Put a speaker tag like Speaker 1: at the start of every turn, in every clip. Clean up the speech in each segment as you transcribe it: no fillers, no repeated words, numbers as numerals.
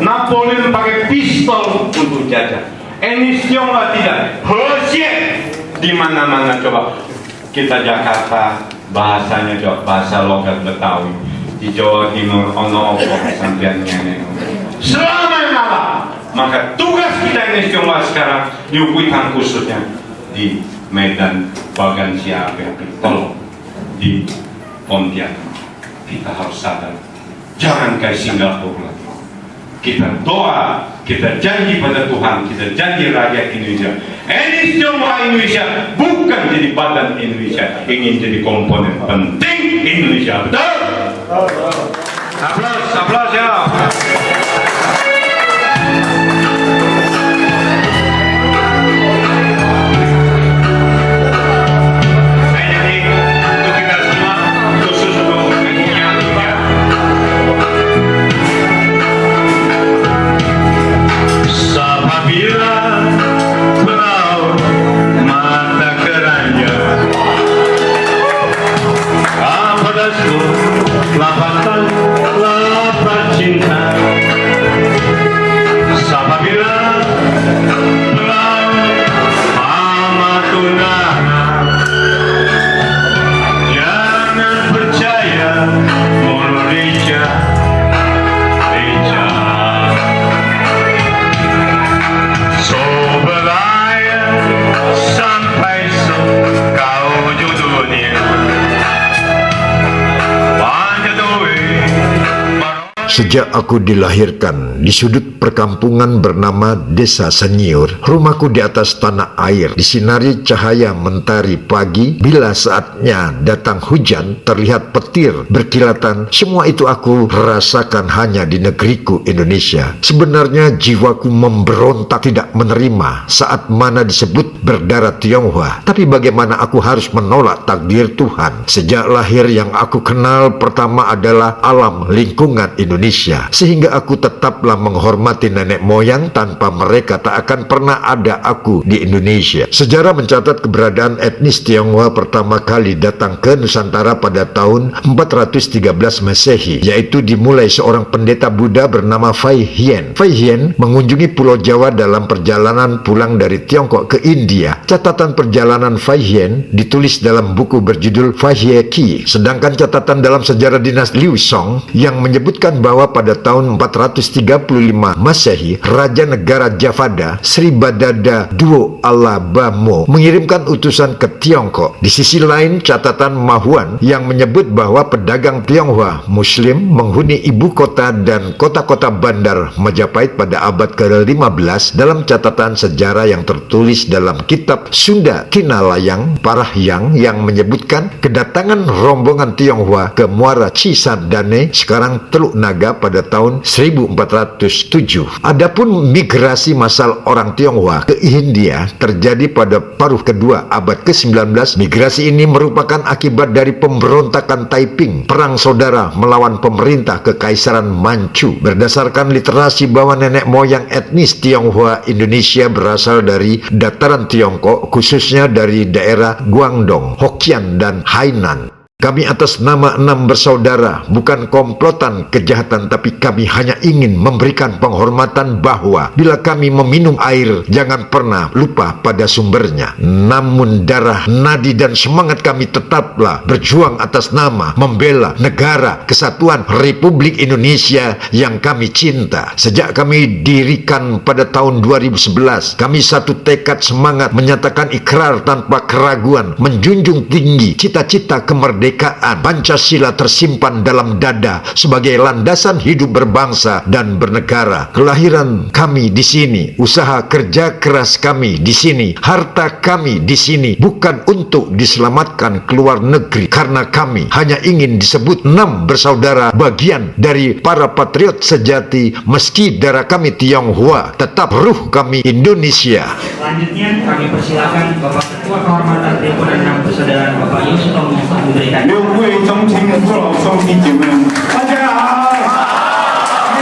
Speaker 1: Napoleon pakai pistol untuk jajah. Ernest Tionghoa tidak. Hesieh di mana-mana. Coba kita Jakarta, bahasanya coba bahasa logat Betawi. Di Jawa Timur ono opo sampean ngene. Selama maka tugas kita Ernest Tionghoa sekarang di Upuitan khususnya di Medan, Bagan Siaga, tolong di Pontianak kita harus sadar, jangan kayak Singapura lagi. Kita doa, kita janji pada Tuhan, kita janji rakyat Indonesia. Ernest Tionghoa Indonesia bukan jadi badan Indonesia, ingin jadi komponen penting Indonesia. Betul? Aplaus, aplaus ya.
Speaker 2: Sejak aku dilahirkan di sudut perkampungan bernama Desa Senyiur, rumahku di atas tanah air, disinari cahaya mentari pagi. Bila saatnya datang hujan, terlihat petir berkilatan. Semua itu aku rasakan hanya di negeriku Indonesia. Sebenarnya jiwaku memberontak tidak menerima saat mana disebut berdarah Tionghoa. Tapi bagaimana aku harus menolak takdir Tuhan? Sejak lahir yang aku kenal pertama adalah alam lingkungan Indonesia, sehingga aku tetaplah menghormati nenek moyang. Tanpa mereka tak akan pernah ada aku di Indonesia. Sejarah mencatat keberadaan etnis Tionghoa pertama kali datang ke Nusantara pada tahun 413 Masehi, yaitu dimulai seorang pendeta Buddha bernama Fai Hien. Fai Hien mengunjungi Pulau Jawa dalam perjalanan pulang dari Tiongkok ke India. Catatan perjalanan Fai Hien ditulis dalam buku berjudul Fai Hie Qi, sedangkan catatan dalam sejarah dinas Liu Song yang menyebutkan bahwa pada tahun 435 Masehi, Raja Negara Javada Sri Badada Duo Alabamo mengirimkan utusan ke Tiongkok. Di sisi lain, catatan Mahuan yang menyebut bahwa pedagang Tionghoa Muslim menghuni ibu kota dan kota-kota bandar Majapahit pada abad ke-15 dalam catatan sejarah yang tertulis dalam kitab Sunda Kinalayang Parahyang yang menyebutkan kedatangan rombongan Tionghoa ke Muara Cisadane, sekarang Teluk Naga, pada tahun 1407. Adapun migrasi massal orang Tionghoa ke Hindia terjadi pada paruh kedua abad ke-19. Migrasi ini merupakan akibat dari pemberontakan Taiping, perang saudara melawan pemerintah Kekaisaran Manchu. Berdasarkan literasi bahwa nenek moyang etnis Tionghoa Indonesia berasal dari dataran Tiongkok, khususnya dari daerah Guangdong, Hokkien, dan Hainan. Kami atas nama 6 bersaudara bukan komplotan kejahatan, tapi kami hanya ingin memberikan penghormatan bahwa bila kami meminum air, jangan pernah lupa pada sumbernya. Namun darah, nadi, dan semangat kami tetaplah berjuang atas nama membela negara kesatuan Republik Indonesia yang kami cinta. Sejak kami dirikan pada tahun 2011, kami satu tekad semangat menyatakan ikrar tanpa keraguan, menjunjung tinggi cita-cita kemerdekaan. Pancasila tersimpan dalam dada sebagai landasan hidup berbangsa dan bernegara. Kelahiran kami di sini, usaha kerja keras kami di sini, harta kami di sini, bukan untuk diselamatkan ke luar negeri, karena kami hanya ingin disebut 6 bersaudara, bagian dari para patriot sejati. Meski darah kami Tionghoa, tetap ruh kami Indonesia.
Speaker 3: Selanjutnya kami persilakan Bapak Ketua Kehormatan Himpunan 6 Persaudaraan Bapak Yusuf untuk memberikan.
Speaker 1: 六位中青父老兄弟姐妹们，大家好，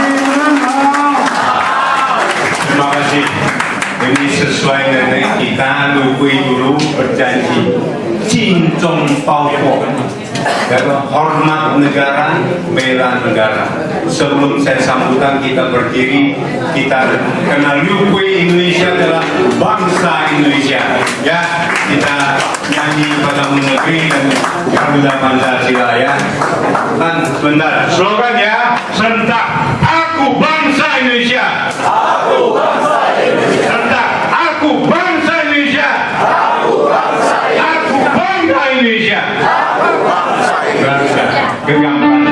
Speaker 1: 你们好。Terima kasih. Ini sesuai dengan kita Lukui dulu berjanji, 尽忠报国。hormat negara, bela negara. Sebelum saya sambutan kita berdiri, kita kenal dulu Indonesia adalah bangsa Indonesia. Ya, kita nyanyi pada negeri dan Garuda Pancasila ya. Kan sebentar, slogan ya, serentak. Aku bangsa Indonesia. Aku bangsa Indonesia. Serentak. Aku bangsa Indonesia. Aku bangsa Indonesia. Aku bangsa Indonesia. Aku bangsa Indonesia. Genggam Pancasila.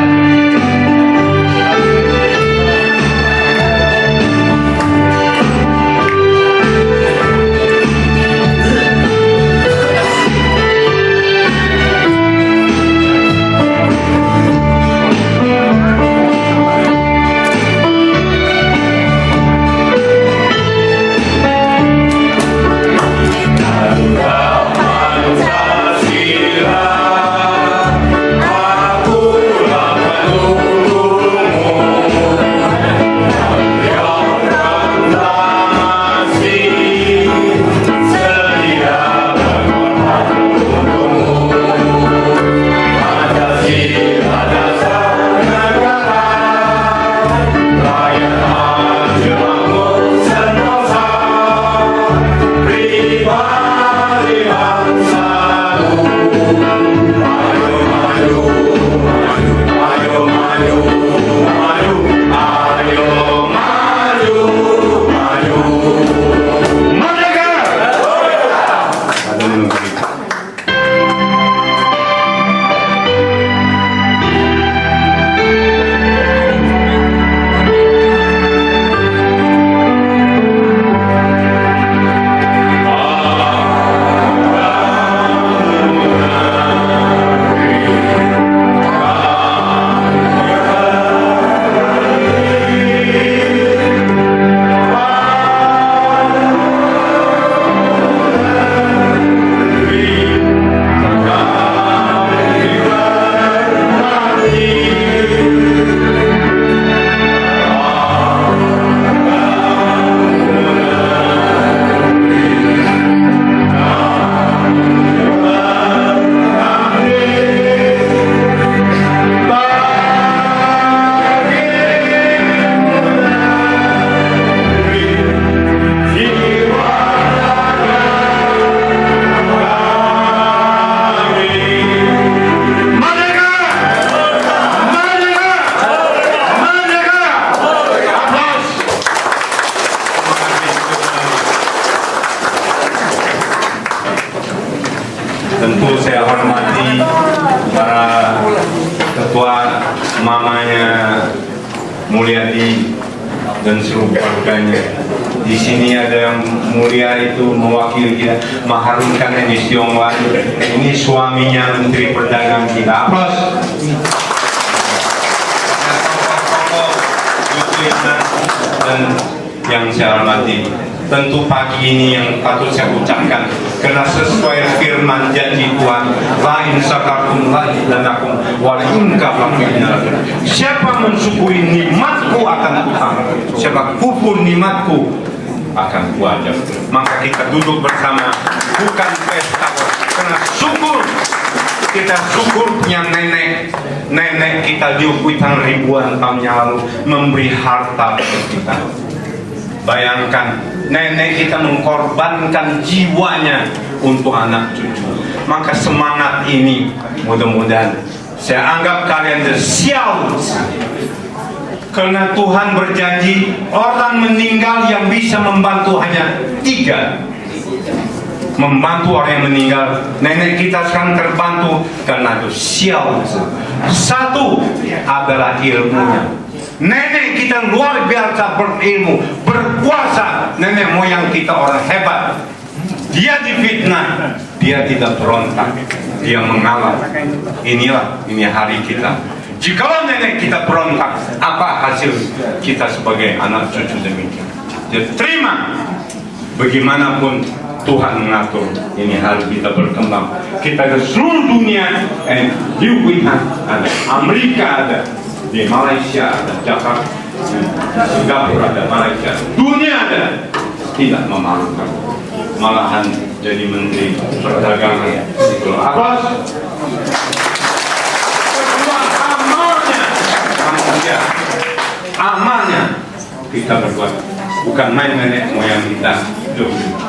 Speaker 1: Tentu saya hormati para ketua mamanya Mulyadi dan seluruh keluarganya. Di sini ada yang mulia itu mewakili kita, mengharumkan Enis Tiongwan. Ini suaminya Menteri Perdagangan kita. Aplaus. Dan yang saya hormati, tentu pagi ini yang patut saya ucapkan, karena sesuai firman janji Tuhan, la in syakartum la izidanakum wa la in kafartum la. Siapa mensyukuri nikmatku akan kutambah, siapa kufur nikmatku akan kuajar. Maka kita duduk bersama, bukan pesta, karena syukur. Kita syukur punya nenek kita diukutan ribuan tahun yang lalu memberi harta untuk kita. Bayangkan, nenek kita mengorbankan jiwanya untuk anak cucu. Maka semangat ini mudah-mudahan saya anggap kalian sial. Karena Tuhan berjanji orang meninggal yang bisa membantu hanya 3. Membantu orang yang meninggal. Nenek kita sekarang terbantu karena itu sial. 1 adalah ilmunya. Nenek kita luar biasa berilmu, berkuasa. Nenek moyang kita orang hebat. Dia difitnah, dia tidak berontak, dia mengalah. Ini hari kita. Jikalau nenek kita berontak, apa hasil kita sebagai anak cucu demikian? Jadi terima. Bagaimanapun Tuhan mengatur, ini harus kita berkembang. Kita ke seluruh dunia, ada Amerika, ada di Malaysia, ada Jakarta, Singapura, ada Malaysia, dunia ada. Tidak memalukan, malahan jadi menteri perdagangan. Aplaus. manusia. Amalnya kita berbuat, bukan main nenek moyang kita.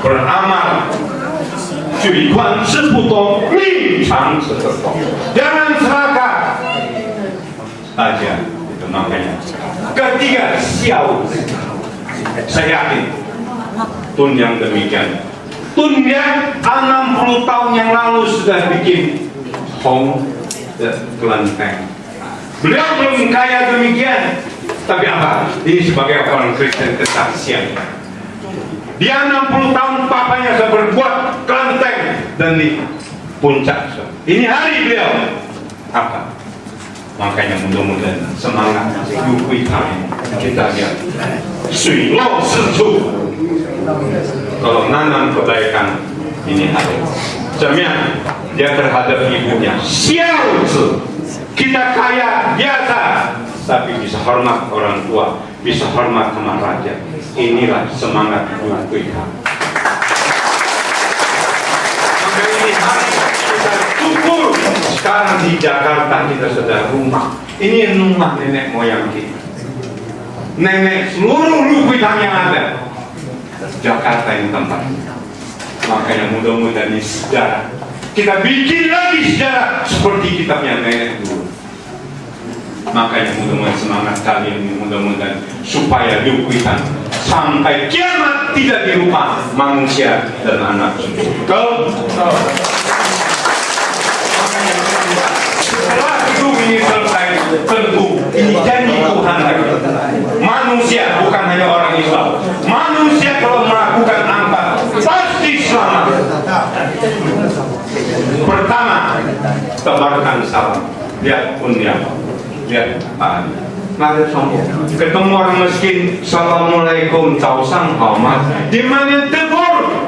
Speaker 1: Beramal. Jangan serakah saja. Itu makanya. Ketiga, siau. Saya yakin Tun yang demikian. Tun yang 60 tahun yang lalu sudah bikin Hong kelenteng. Beliau belum kaya demikian, tapi apa? Ini sebagai orang Kristen tetap siap. Dia 60 tahun papanya sudah berbuat kelenteng dan di puncak. Ini hari beliau apa? Makanya mudah-mudahan semangat Yukui kami kita lihat Sui Lo Situ. Kalau nanam kebaikan ini hari. Jamiah dia terhadap ibunya. Xiao Zi. Kita kaya biasa, tapi bisa hormat orang tua, bisa hormat sama raja. Inilah semangat Yukui kami. Maka ini hari kita syukur. Sekarang di Jakarta kita sudah rumah. Ini rumah nenek moyang kita. Nenek seluruh Yukui kami yang ada. Jakarta yang tempat. Makanya mudah-mudahan ini sejarah. Kita bikin lagi sejarah seperti kitabnya nenek dulu. Makanya mudah-mudahan semangat kalian ini, mudah-mudahan supaya Yukui sampai kiamat tidak dilupa manusia dan anak cucu. Setelah hidup ini selesai, tentu ini janji Tuhan lagi. Manusia bukan hanya orang Islam. Manusia kalau melakukan apa pasti selamat. Pertama, tebarkan salam. Lihat Unyam, lihat Pak. Nggak sombong. Ketemu orang miskin, Assalamualaikum, tausang hama. Di mana tegur?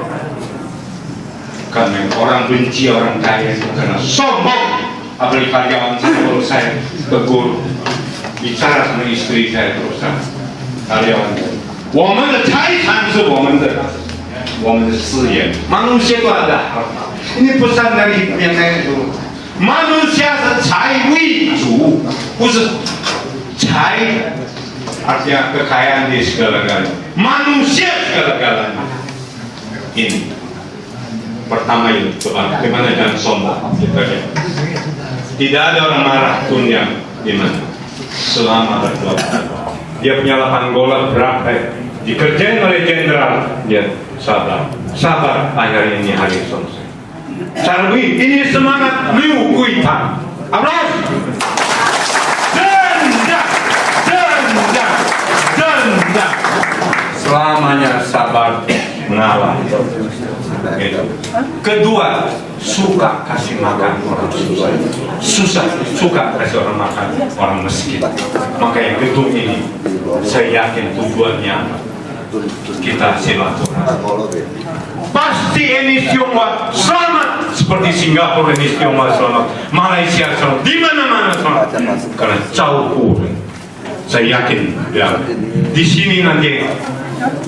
Speaker 1: Karena orang benci orang kaya itu karena sombong. Apalagi karyawan kalau saya tegur, bicara sama istri saya terus karyawan. 我们的财产是我们的事业。Manusia itu ada harta. Ini pesan dari yang saya dulu. Manusia是财为主，不是财 artinya kekayaan di segala-galanya. Manusia segala-galanya. Ini pertama itu, bagaimana jangan sombong. Tidak ada orang marah dunia di mana selama berdoa. Dia punya lapangan bola berapa? Dikerjain oleh jenderal, dia sabar akhirnya ini hari selesai. Carwi, ini semangat Yukui Kami. Aplaus. Dendam. Selamanya sabar mengalah. Gitu. Kedua, suka kasih makan orang susah, suka kasih orang makan orang miskin. Maka yang kedua ini, saya yakin tujuannya kita silaturahmi. Pasti ini Tionghoa selamat seperti Singapura ini Tionghoa selamat, Malaysia selamat, di mana-mana selamat. Karena jauh saya yakin ya, di sini nanti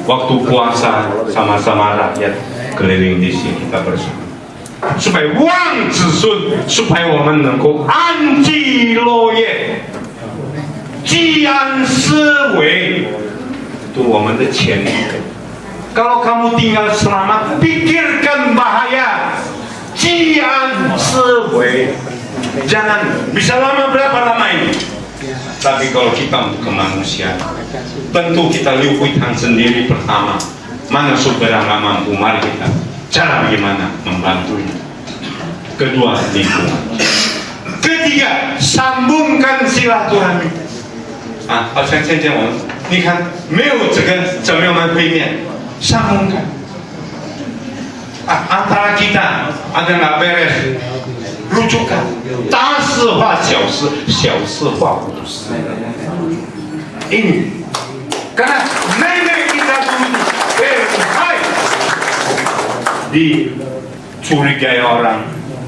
Speaker 1: waktu puasa sama-sama rakyat keliling di sini kita bersama. Supaya Wang Zisun, supaya 我们能够安居乐业，居安思危，itu 我们的前提。Kalau kamu tinggal selamat, pikirkan bahaya. Jian Siwei. Jangan bisa lama berapa lama ini. Tapi kalau kita kemanusiaan, tentu kita liputan sendiri pertama. Mana sumber yang nggak mampu, mari kita cara bagaimana membantunya. Kedua, lingkungan. Ketiga, sambungkan silaturahmi. Ah, 好像现在我们，你看没有这个怎么样的对面。 sambungkan antara kita ada nggak beres, rujukan大事化小事，小事化无事。ini karena nenek kita dulu dicurigai orang,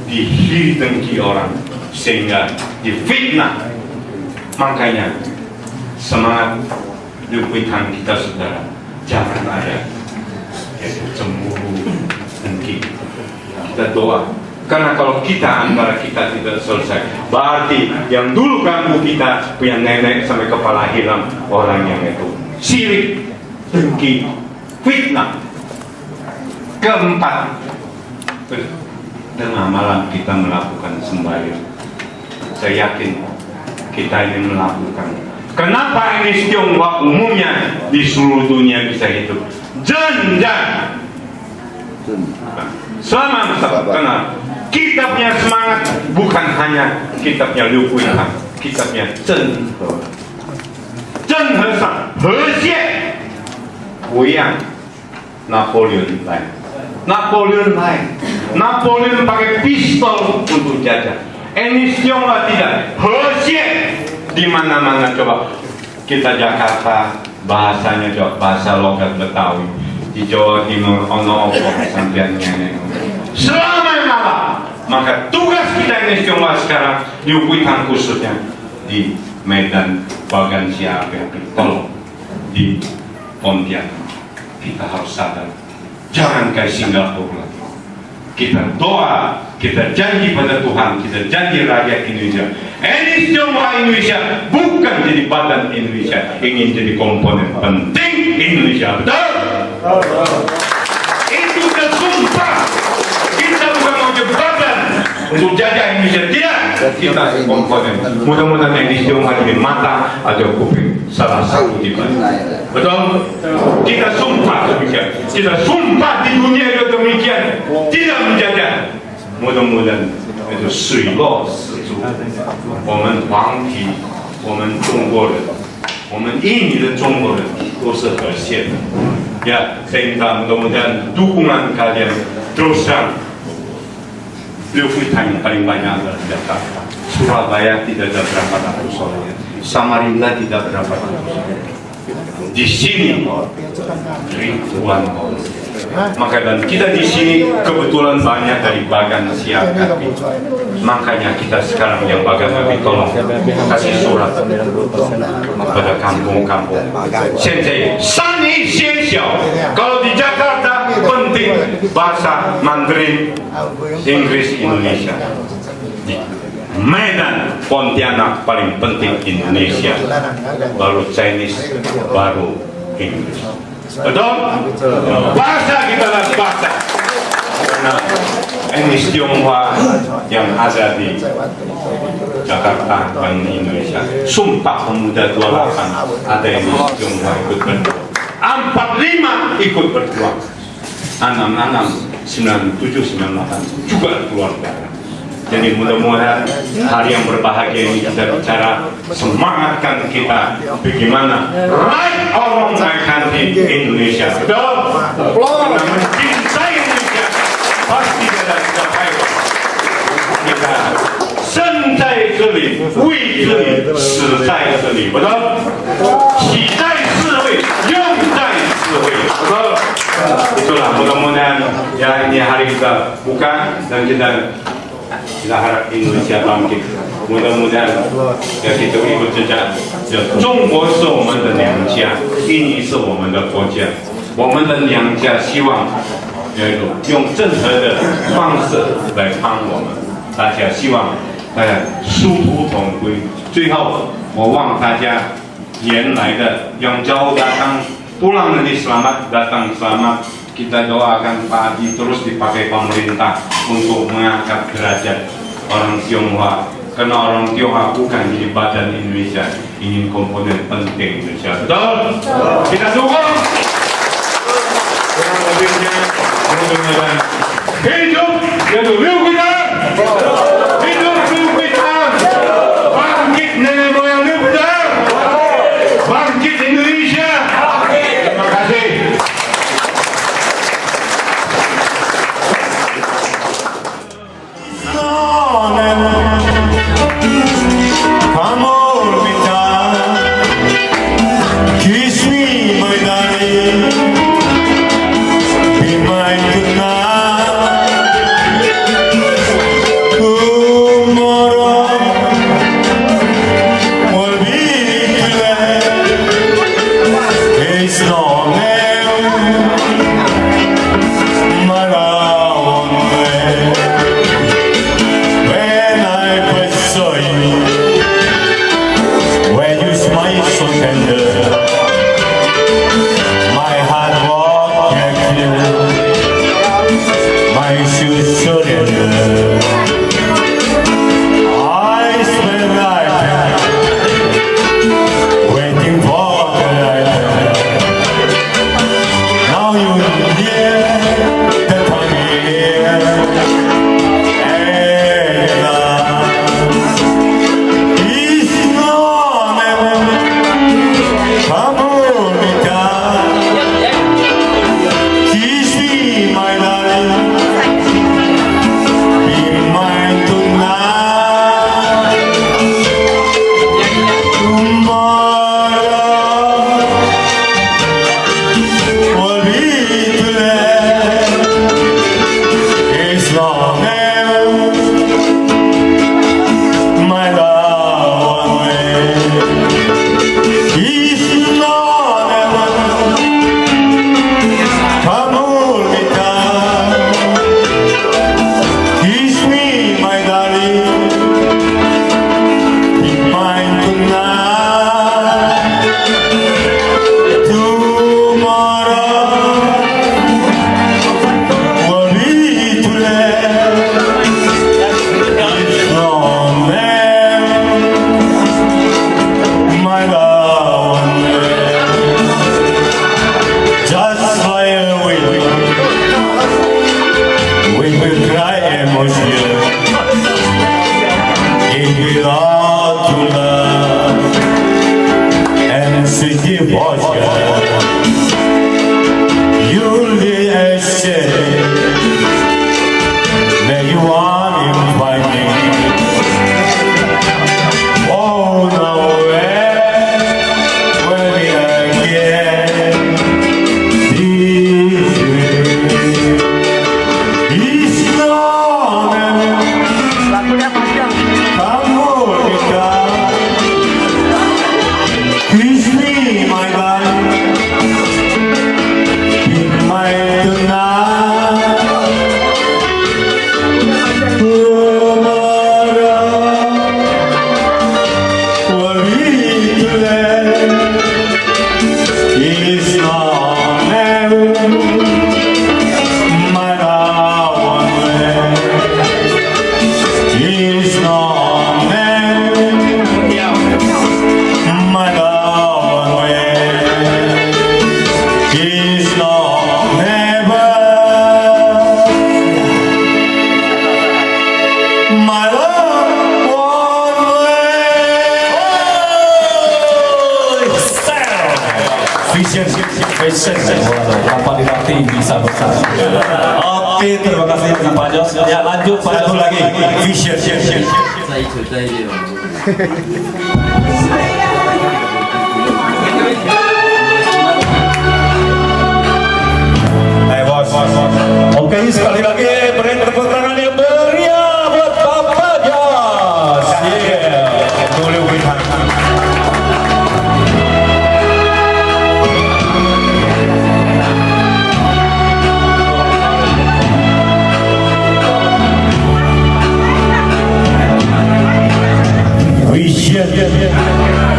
Speaker 1: dihidengki orang, sehingga difitnah. Makanya semangat liputan kita saudara, jangan ada cemburu, dengki. Kita doa Karena kalau antara kita tidak selesai, berarti yang dulu ganggu kita punya nenek sampai kepala hilang, orang yang itu sirik, dengki, fitnah. Keempat, tengah malam kita melakukan sembahyang. Saya yakin kita ini melakukan. Kenapa ini Tionghoa umumnya di seluruh dunia bisa hidup? Jangan. Selama kenal, kita punya semangat bukan hanya kita punya Liu Guihan, kita punya Zheng He Shang, He Xie, Wuyang, Napoleon lain. Napoleon pakai pistol untuk jajah. Ini Tionghoa tidak. He Xie di mana-mana coba. Kita Jakarta bahasanya coba bahasa logat Betawi. Di Jawa Timur ono opo sampean ngene. Selama malam, maka tugas kita ini Tionghoa sekarang Liu Guihan khususnya di Medan bagian siapa tolong di Pontianak kita harus sadar, jangan kayak Singapura lagi. Kita doa, kita janji pada Tuhan, kita janji rakyat Indonesia. Ini Tionghoa Indonesia bukan jadi badan Indonesia, ingin jadi komponen penting Indonesia, betul? Itu sudah sumpah. Kita bukan mau jabatan untuk jajah Indonesia, tidak. Kita komponen. Mudah-mudahan yang Tionghoa ini mata atau kuping salah satu di mana. Betul? Kita sumpah demikian. Kita sumpah di dunia itu demikian. Tidak menjajah. Mudah-mudahan itu水落石出。我们团体，我们中国人，我们印尼的中国人都是和谐的。Ya, saya minta mudah-mudahan dukungan kalian terus terang. Liu Guihan yang paling banyak adalah Jakarta. Surabaya tidak ada berapa ratus orang. Samarinda tidak berapa ratus orang. Di sini ribuan orang. Maka dan kita di sini kebetulan banyak dari bagan siap kami. Makanya kita sekarang yang bagan kami tolong kasih surat pada kampung-kampung.现在山一些小，kalau di Jakarta penting bahasa Mandarin, Inggris Indonesia. Di Medan, Pontianak paling penting Indonesia, baru Chinese, baru Inggris. Betul? Bahasa kita adalah bahasa. Karena ini Tionghoa yang ada di Jakarta dan Indonesia. Sumpah Pemuda 28 ada yang Tionghoa ikut berjuang. 45 ikut berjuang. 66, 97, 98 juga keluarga. Jadi mudah-mudahan hari yang berbahagia ini kita bicara semangatkan kita bagaimana right or wrong country Indonesia. Betul? Karena mencintai Indonesia pasti ada capai. Kita 生在这里，为这里，死在这里，betul? 喜在智慧，用在智慧，betul? Itulah mudah-mudahan ya ini hari kita buka dan kita harap Indonesia bangkit. Mudah-mudahan ya kita ikut jejak. Jepang是我们的娘家，印尼是我们的国家。我们的娘家希望用任何的方式来帮我们。大家希望大家殊途同归。最后，我望大家年来的yang jauh datang pulang nanti selamat datang selamat. Kita doakan Pak Adi terus dipakai pemerintah untuk mengangkat derajat orang Tionghoa. Karena orang Tionghoa bukan jadi badan Indonesia, ingin komponen penting Indonesia. Betul? Kita dukung. Kurang lebihnya, mudah-mudahan hidup yaitu Liu Guihan. Hidup Liu Guihan. Bangkit nenek moyang Liu Guihan. Bangkit Indonesia. Terima kasih.
Speaker 4: Amor vital, kiss me, my darling. Tanpa dilatih bisa bersama. Oke, terima kasih Pak Jos. Ya lanjut Pak Jos lagi. Vision. Bos. Oke, sekali lagi beri tepuk tangan yang meriah buat Bapak Jos. Boleh berikan. Vision.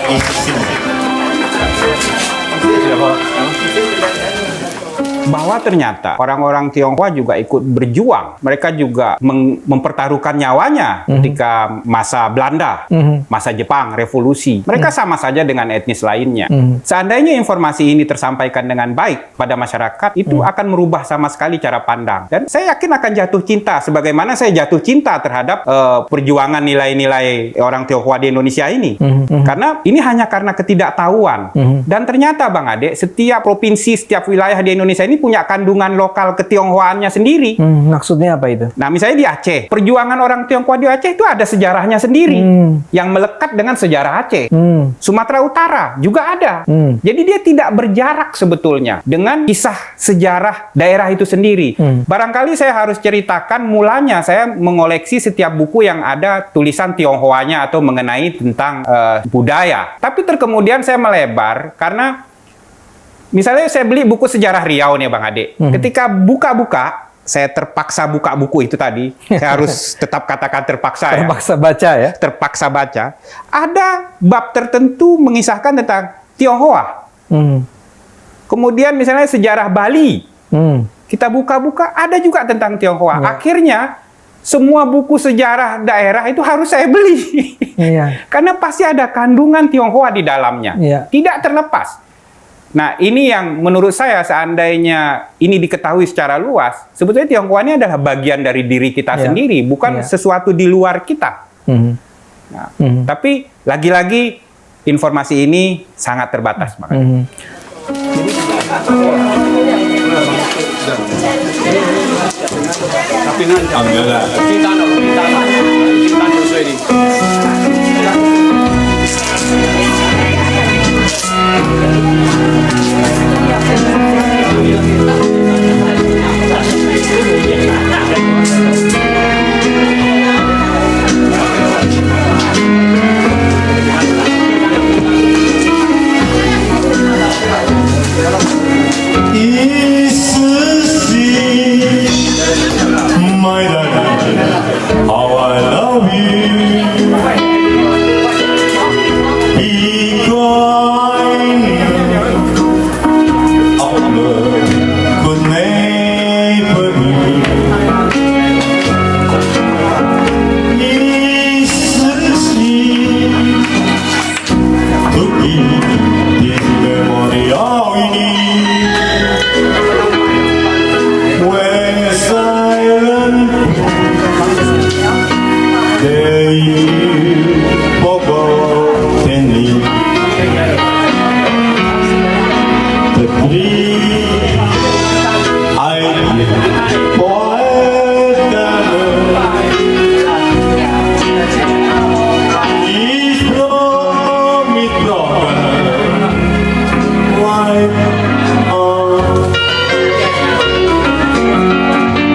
Speaker 4: 있습니다.
Speaker 5: Bahwa ternyata orang-orang Tionghoa juga ikut berjuang. Mereka juga mempertaruhkan nyawanya ketika masa Belanda, masa Jepang, revolusi. Mereka sama saja dengan etnis lainnya. Seandainya informasi ini tersampaikan dengan baik pada masyarakat, itu akan merubah sama sekali cara pandang. Dan saya yakin akan jatuh cinta, sebagaimana saya jatuh cinta terhadap perjuangan nilai-nilai orang Tionghoa di Indonesia ini. Karena ini hanya karena ketidaktahuan. Dan ternyata Bang Ade, setiap provinsi, setiap wilayah di Indonesia ini punya kandungan lokal ketionghoaannya sendiri.
Speaker 6: Maksudnya apa itu?
Speaker 5: Nah, misalnya di Aceh, perjuangan orang Tionghoa di Aceh itu ada sejarahnya sendiri yang melekat dengan sejarah Aceh. Sumatera Utara juga ada. Jadi dia tidak berjarak sebetulnya dengan kisah sejarah daerah itu sendiri. Barangkali saya harus ceritakan mulanya saya mengoleksi setiap buku yang ada tulisan Tionghoanya atau mengenai tentang budaya. Tapi kemudian saya melebar karena misalnya saya beli buku sejarah Riau nih Bang Ade. Ketika buka-buka, saya terpaksa buka buku itu tadi. Saya harus tetap katakan terpaksa ya.
Speaker 6: Terpaksa baca ya?
Speaker 5: Terpaksa baca. Ada bab tertentu mengisahkan tentang Tionghoa. Kemudian misalnya sejarah Bali. Kita buka-buka, ada juga tentang Tionghoa. Akhirnya, semua buku sejarah daerah itu harus saya beli. Karena pasti ada kandungan Tionghoa di dalamnya. Tidak terlepas. Nah, ini yang menurut saya seandainya ini diketahui secara luas, sebetulnya Tionghoa ini adalah bagian dari diri kita sendiri, bukan sesuatu di luar kita. Nah, tapi lagi-lagi informasi ini sangat terbatas.
Speaker 4: My darling, how I love you. Because of the good neighborhood. To give this memory all we need. When silent they forgotten me. The dream I did forever is from it broken. Why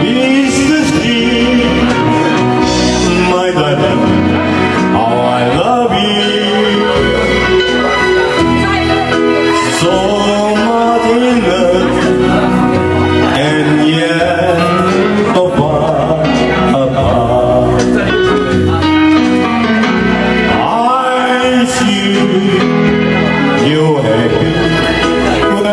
Speaker 4: is the street, my darling, how I love you. So much in love, and yet so far apart. I see you happy when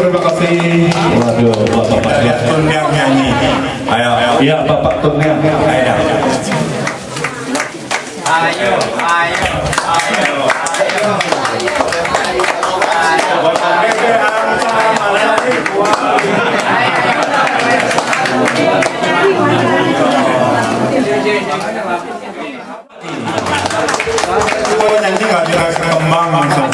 Speaker 4: Terima kasih. Waduh, Bapak lihat Tunggang nyanyi. Ayo, ayo. Iya, Bapak Tunggang. Ayo. Nyanyi nggak dikasih kembang langsung.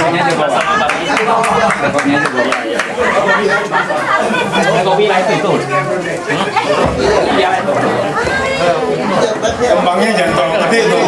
Speaker 4: Kembangnya jangan terlalu gede tuh.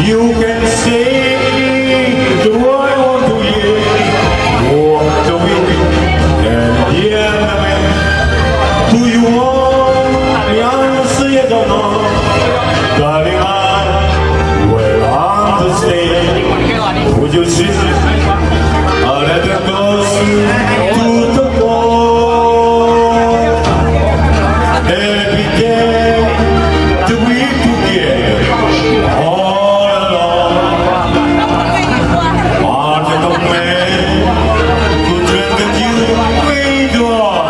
Speaker 4: You can say the word I want to hear. Walk the way and hear the man. Do you want the answer? You don't know. Darling, I will understand. Would you see? I let them go to the wall. Every day to be together. All alone. Marching the man who dreamt that you will go on.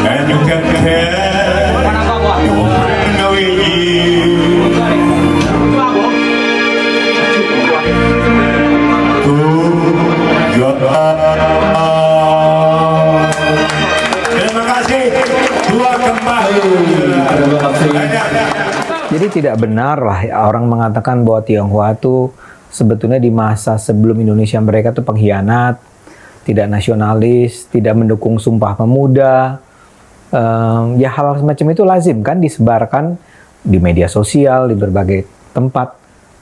Speaker 4: And you can care your friend with you. Terima kasih. Dua kembali.
Speaker 6: Jadi tidak benar lah orang mengatakan bahwa Tionghoa itu sebetulnya di masa sebelum Indonesia mereka tuh pengkhianat, tidak nasionalis, tidak mendukung Sumpah Pemuda. Ya hal semacam itu lazim kan disebarkan di media sosial, di berbagai tempat.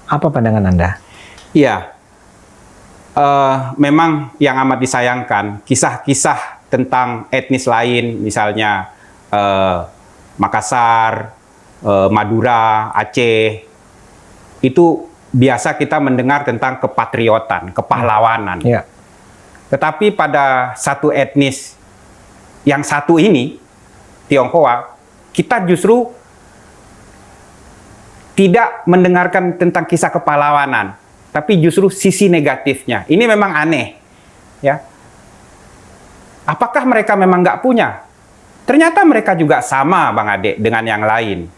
Speaker 6: Apa pandangan Anda?
Speaker 5: Iya, memang yang amat disayangkan kisah-kisah tentang etnis lain, misalnya Makassar, Madura, Aceh, itu biasa kita mendengar tentang kepatriotan, kepahlawanan.
Speaker 6: Ya.
Speaker 5: Tetapi pada satu etnis yang satu ini, Tionghoa, kita justru tidak mendengarkan tentang kisah kepahlawanan, tapi justru sisi negatifnya. Ini memang aneh, ya. Apakah mereka memang nggak punya? Ternyata mereka juga sama, Bang Ade, dengan yang lain.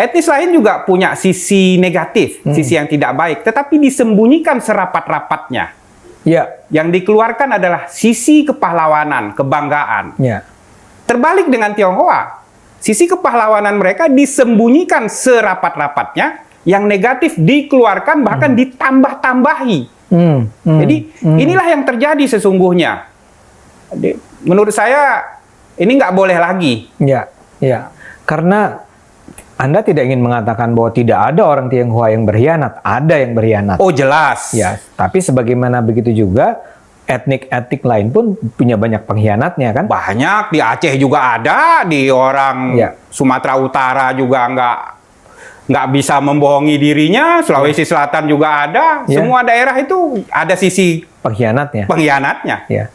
Speaker 5: Etnis lain juga punya sisi negatif, sisi yang tidak baik, tetapi disembunyikan serapat-rapatnya.
Speaker 6: Ya.
Speaker 5: Yang dikeluarkan adalah sisi kepahlawanan, kebanggaan.
Speaker 6: Ya.
Speaker 5: Terbalik dengan Tionghoa, sisi kepahlawanan mereka disembunyikan serapat-rapatnya, yang negatif dikeluarkan bahkan ditambah-tambahi. Jadi inilah yang terjadi sesungguhnya. Menurut saya ini nggak boleh lagi.
Speaker 6: Ya, ya. Karena Anda tidak ingin mengatakan bahwa tidak ada orang Tionghoa yang berkhianat, ada yang berkhianat.
Speaker 5: Oh jelas.
Speaker 6: Ya, tapi sebagaimana begitu juga etnik-etnik lain pun punya banyak pengkhianatnya kan?
Speaker 5: Banyak, di Aceh juga ada, di orang
Speaker 6: Ya.
Speaker 5: Sumatera Utara juga nggak bisa membohongi dirinya, Sulawesi Selatan juga ada,
Speaker 6: Ya.
Speaker 5: semua daerah itu ada sisi
Speaker 6: Pengkhianatnya.
Speaker 5: pengkhianatnya.
Speaker 6: Ya.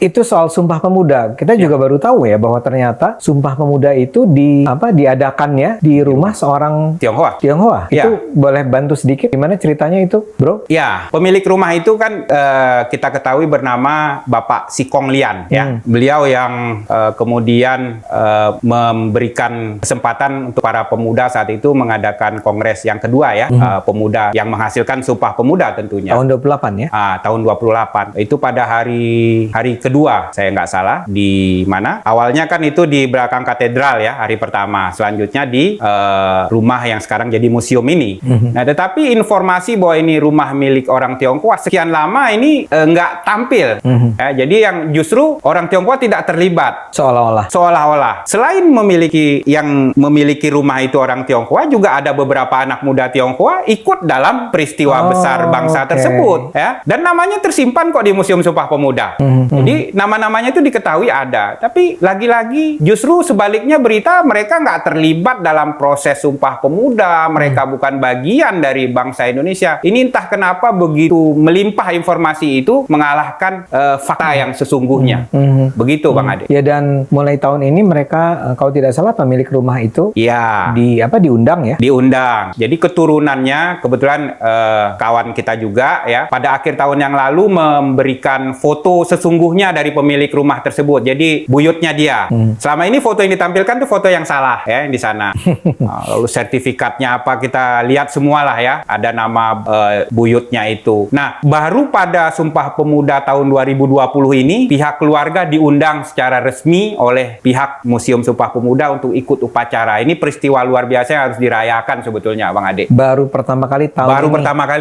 Speaker 6: Itu soal Sumpah Pemuda. Kita juga baru tahu ya bahwa ternyata Sumpah Pemuda itu diadakannya di rumah seorang
Speaker 5: Tionghoa.
Speaker 6: Tionghoa.
Speaker 5: Ya.
Speaker 6: Itu boleh bantu sedikit gimana ceritanya itu, Bro?
Speaker 5: Ya, pemilik rumah itu kan kita ketahui bernama Bapak Sikong Lian. Ya, beliau yang kemudian memberikan kesempatan untuk para pemuda saat itu mengadakan kongres yang kedua ya, pemuda yang menghasilkan Sumpah Pemuda tentunya.
Speaker 6: Tahun 28 ya?
Speaker 5: Tahun 28. Itu pada hari kedua, saya nggak salah, di mana? Awalnya kan itu di belakang katedral ya, hari pertama. Selanjutnya di rumah yang sekarang jadi museum ini. Nah, tetapi informasi bahwa ini rumah milik orang Tionghoa sekian lama ini nggak tampil. Jadi yang justru orang Tionghoa tidak terlibat. Seolah-olah. Selain memiliki rumah itu orang Tionghoa, juga ada beberapa anak muda Tionghoa ikut dalam peristiwa besar bangsa tersebut. Ya. Dan namanya tersimpan kok di Museum Sumpah Pemuda. Jadi nama-namanya itu diketahui ada. Tapi lagi-lagi justru sebaliknya berita mereka nggak terlibat dalam proses Sumpah Pemuda. Mereka bukan bagian dari bangsa Indonesia. Ini entah kenapa begitu melimpah informasi itu mengalahkan fakta yang sesungguhnya. Begitu Bang Ade.
Speaker 6: Ya, dan mulai tahun ini mereka kalau tidak salah pemilik rumah itu
Speaker 5: ya
Speaker 6: diundang ya?
Speaker 5: Diundang. Jadi keturunannya kebetulan kawan kita juga ya pada akhir tahun yang lalu memberikan foto sesungguhnya ibunya dari pemilik rumah tersebut. Jadi buyutnya dia. Selama ini foto yang ditampilkan tuh foto yang salah ya yang di sana. Lalu sertifikatnya apa kita lihat semualah ya. Ada nama buyutnya itu. Nah, baru pada Sumpah Pemuda tahun 2020 ini pihak keluarga diundang secara resmi oleh pihak Museum Sumpah Pemuda untuk ikut upacara. Ini peristiwa luar biasa yang harus dirayakan sebetulnya, Bang Ade.
Speaker 6: Baru pertama kali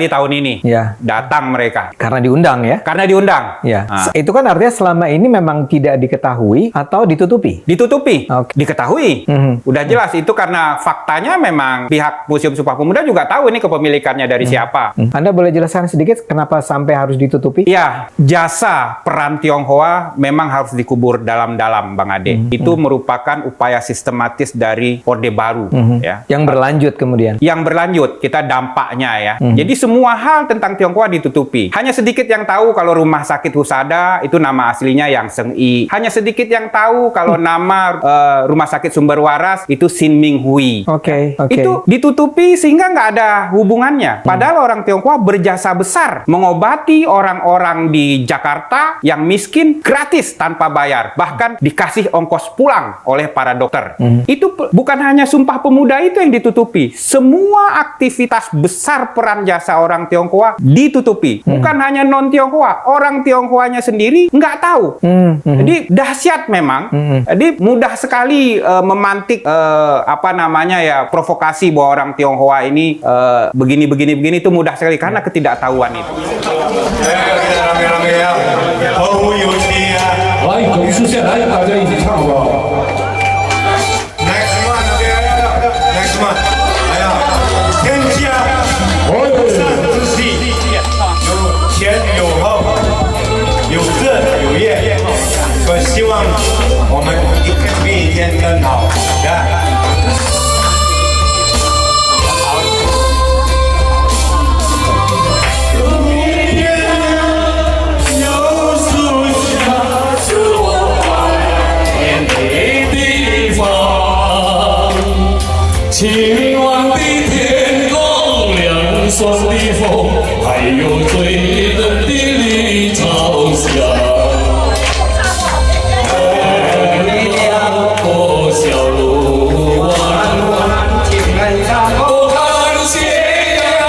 Speaker 6: tahun ini
Speaker 5: Ya. Datang mereka.
Speaker 6: Karena diundang ya?
Speaker 5: Karena diundang.
Speaker 6: Ya.
Speaker 5: Ah.
Speaker 6: Itu kan artinya selama ini memang tidak diketahui atau ditutupi?
Speaker 5: Ditutupi.
Speaker 6: Oke.
Speaker 5: Diketahui. Udah jelas itu karena faktanya memang pihak Museum Sumpah Pemuda juga tahu ini kepemilikannya dari siapa.
Speaker 6: Anda boleh jelaskan sedikit kenapa sampai harus ditutupi?
Speaker 5: Ya, jasa peran Tionghoa memang harus dikubur dalam-dalam, Bang Ade. Itu merupakan upaya sistematis dari Orde Baru. Ya.
Speaker 6: Yang berlanjut kemudian?
Speaker 5: Yang berlanjut, kita dampaknya ya. Jadi semua hal tentang Tionghoa ditutupi. Hanya sedikit yang tahu kalau rumah sakit Husada itu nama aslinya Yang Seng I. Hanya sedikit yang tahu kalau nama rumah sakit Sumber Waras itu Sin Ming Hui.
Speaker 6: Oke.
Speaker 5: Itu ditutupi sehingga nggak ada hubungannya. Padahal orang Tionghoa berjasa besar mengobati orang-orang di Jakarta yang miskin gratis tanpa bayar. Bahkan dikasih ongkos pulang oleh para dokter. Itu bukan hanya Sumpah Pemuda itu yang ditutupi. Semua aktivitas besar peran jasa orang Tionghoa ditutupi. Bukan hanya non-Tionghoa. Orang Tionghoanya sendiri nggak tahu. Jadi dahsyat memang. Jadi mudah sekali memantik provokasi bahwa orang Tionghoa ini begini itu mudah sekali karena ketidaktahuan itu.
Speaker 4: rame-rame ya. 毫无有情啊。
Speaker 7: 来，拱出下来，大家一起唱好不好？
Speaker 4: Next one, next one. 哎呀，天下善之气，有前有后，有正有业。我希望我们一天比一天更好。
Speaker 7: 晴朗的天空，凉爽的风，还有最冷的绿潮香。辽阔小路弯弯，我看斜阳，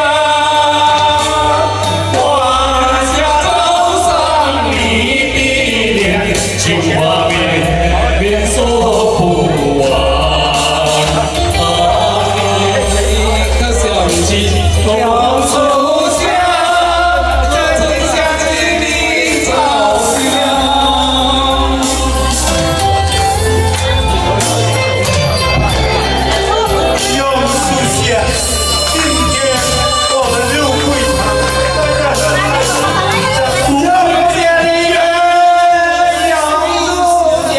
Speaker 7: 华夏早上你的脸，青花面面说不完。 光树下，这春夏千里朝阳。
Speaker 4: 又出现，今天我们又会唱。福建的人要出家。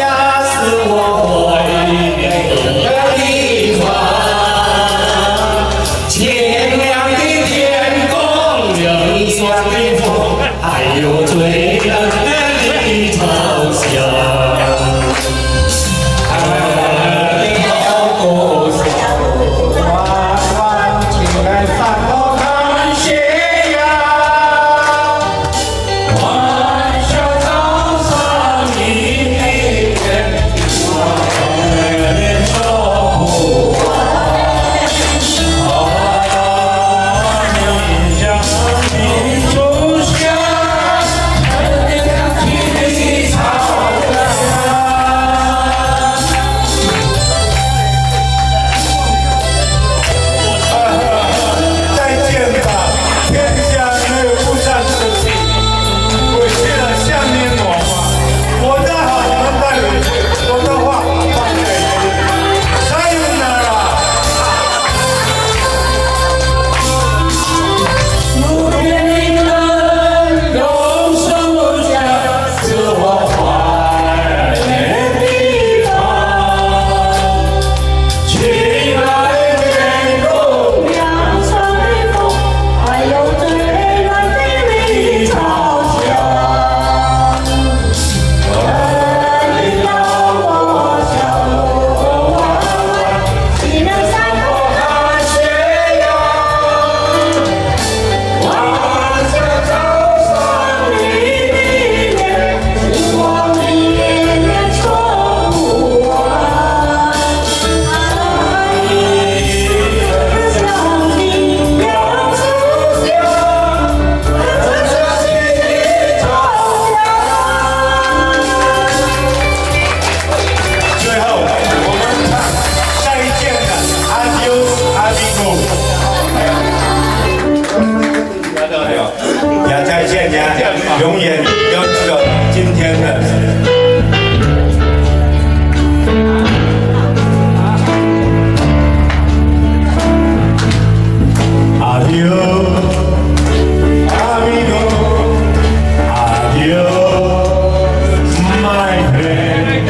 Speaker 4: friend,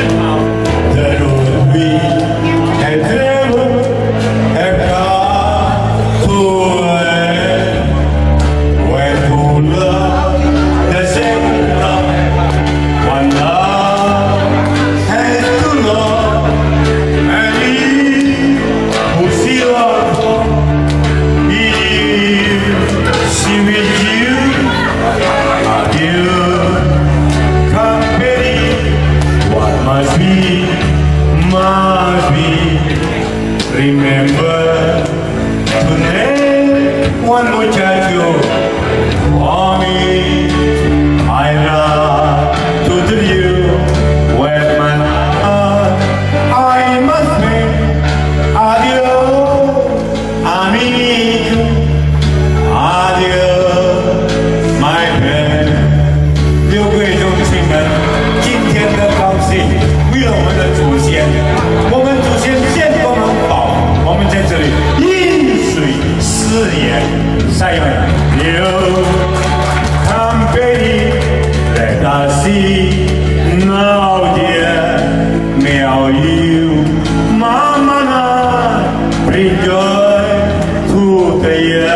Speaker 4: the road we have traveled have come to end. When two love the same love, one love has to love, and he who still love, he see with you, you company. What must be, must be. Remember to name one muchacho for me. I love to tell you when my heart I must make. Adios, amigo. Adios, my friend. 六位兄弟们，今天的高兴为了我们的祖先，我们祖先见多能宝，我们在这里饮水思源，晒完流company let us see now dear now you mama bring joy to the year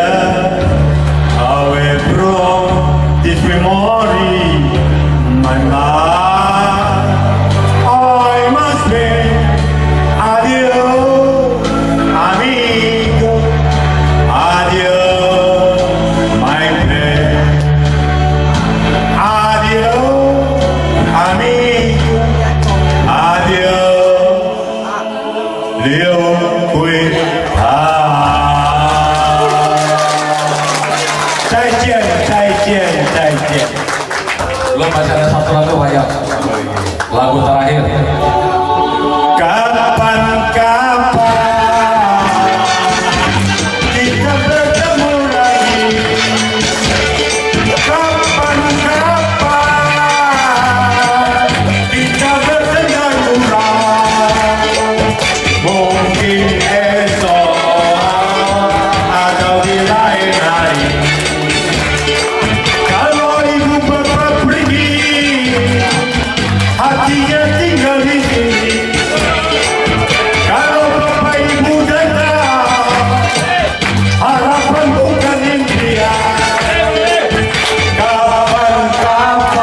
Speaker 4: away from this memory my life I must say adios amigo adios my friend adios amigo adios 刘辉再见再见再见
Speaker 7: Belum masih ada satu lagu Pak Yos. Lagu terakhir.
Speaker 4: Kapan-kapan kita bertemu lagi. Kapan-kapan kita bersandar gurau. Mungkin esok atau di lain hari. Kalau ibu bapak pergi, hatinya tinggal di sini. Kalau bapak ibu datang, harapan bukan impian. Kapan-kapan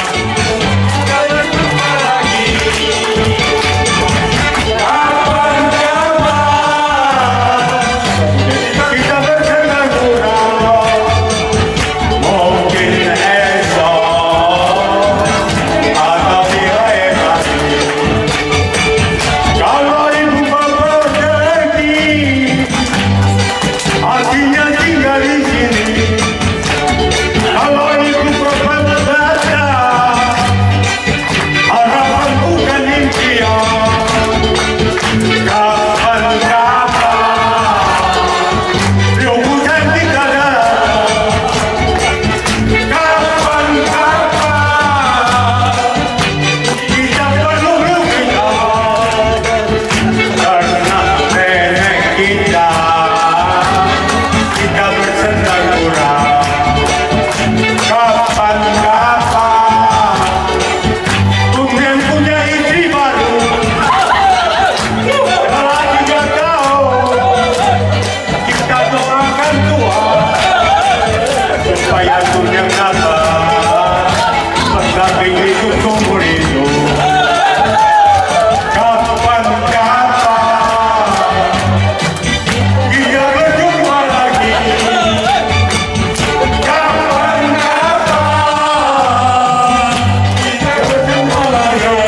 Speaker 4: kita berjumpa lagi. Kapan-kapan kita bersandar gurau. Mungkin esok atau di lain hari. Kalau ibu bapak pergi, hatinya tinggal di sini. Kalau ibu bapak datang, harapan bukan impian. Kapan-kapan bukan kita datang. Kapan-kapan kita perlu kita karena nenek kita bersandar gurau. Kapan-kapan kemudian punya istri baru, kalau tidak tahu kita doakan Tuhan supaya dunia dapat mendamping hidup seumur hidup. Kapan-kapan kita berjumpa lagi. Kapan-kapan kita berjumpa lagi.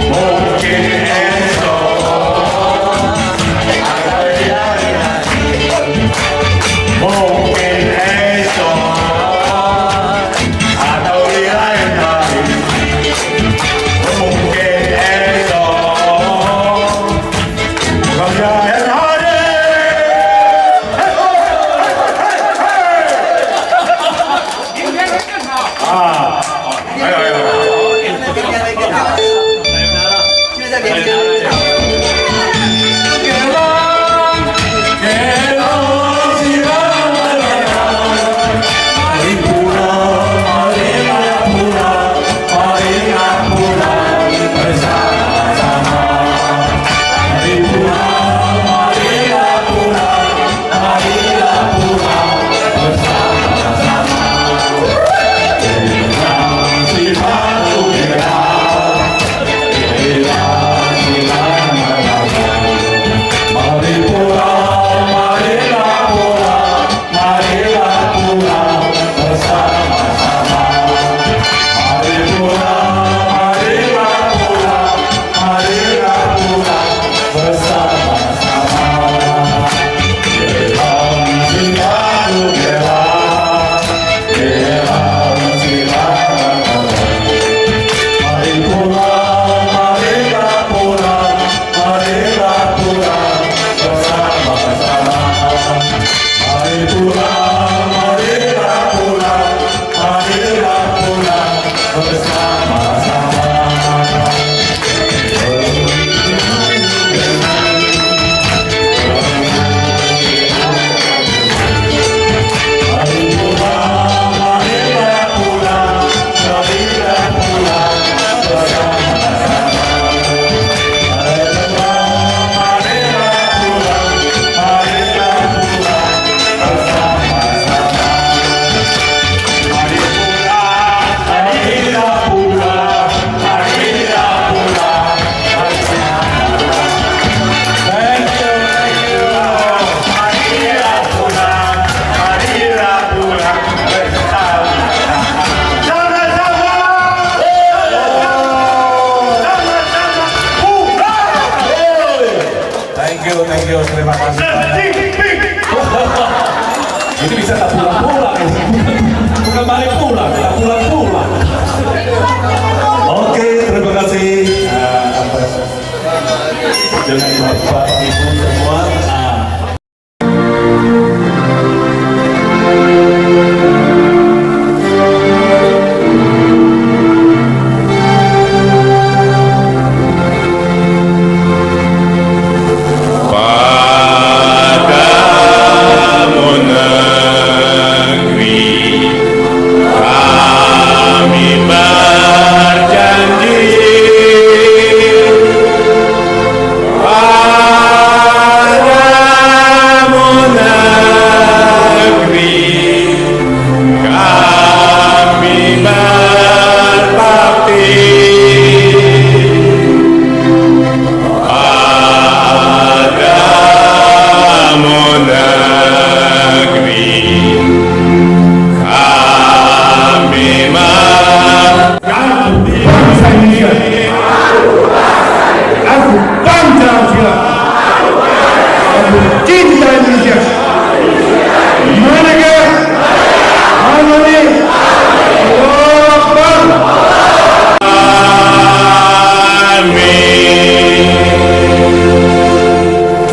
Speaker 4: Mungkin esok atau di lain hari. Mungkin esok atau di lain hari.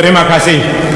Speaker 1: Terima kasih.